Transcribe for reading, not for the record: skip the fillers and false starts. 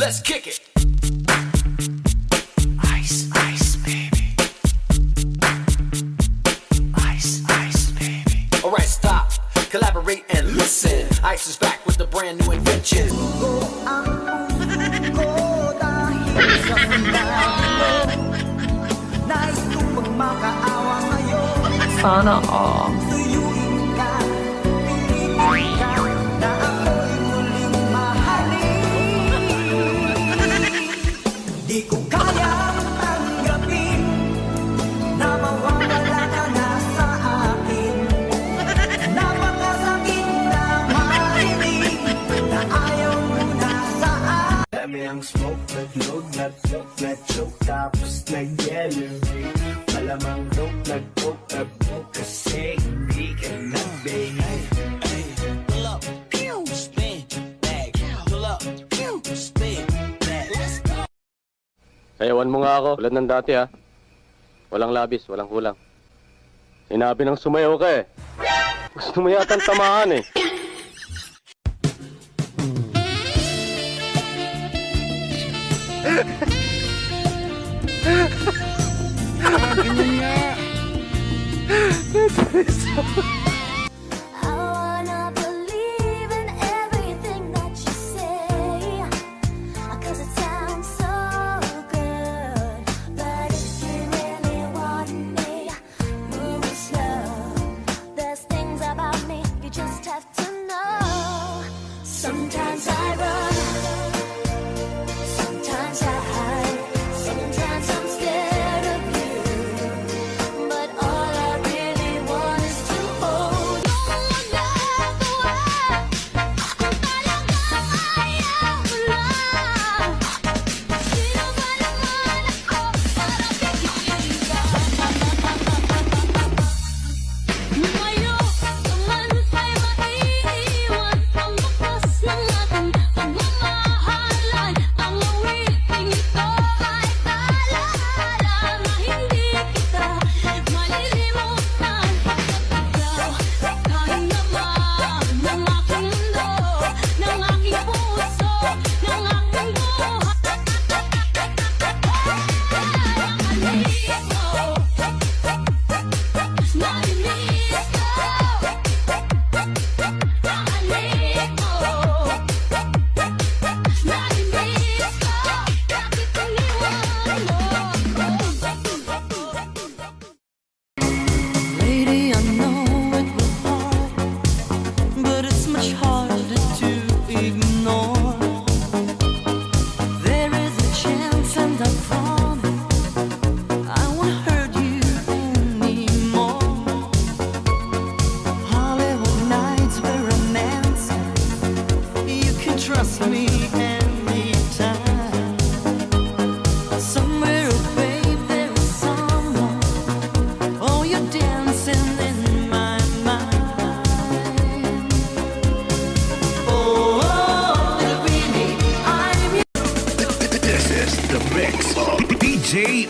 let's kick it. Ice, ice, baby. Ice, ice, baby. Alright, stop, collaborate and listen. Ice is back with a brand new invention. Sana all. Di ko kayang tanggapin na mawawala ka na sa akin. Napakasakit na marinig na ayaw mo na sa akin. Dami ang smoke, naglog, natlog, na-choke, tapos nag-elevate. Malamang dope, nag-poke, nag-poke, kasi hindi ka nag-bake. Pull up, pew, spin back. Pull up, pew, spin back. Let's go. Sayawan mo nga ako, tulad ng dati ha. Walang labis, walang kulang. Sinabi ng sumayaw ka eh. Gusto mo yatang tamaan eh. I wanna believe in everything that you say, 'cause it sounds so good. But if you really want me, move it slow. There's things about me you just have to know. Sometimes I run, sometimes I hide, sometimes I'm scared of you. But all I really want is to hold you. Kung talagang ayaw mo lang, sino ba naman ako para bigyan ka? Lumayo ka man ay maiiwan ang bakas ng ating pagmamahalan. Ang awiting ito ay paalala na hindi kita malilimutan. Ikaw, kahit naman ng aking mundo, ng aking puso, ng aking buhay. Ang halik mo, narinig ko. Ang halik mo, narinig ko. Bakit iniwan mo? Lady, I know it will hurt, but it's much harder to ignore. There is a chance and I promise I won't hurt you anymore. Hollywood nights were romantic, you can trust me anytime. Somewhere away there is someone. Oh, you're dancing in my mind. Oh, little Beanie, I'm This is the mix of DJ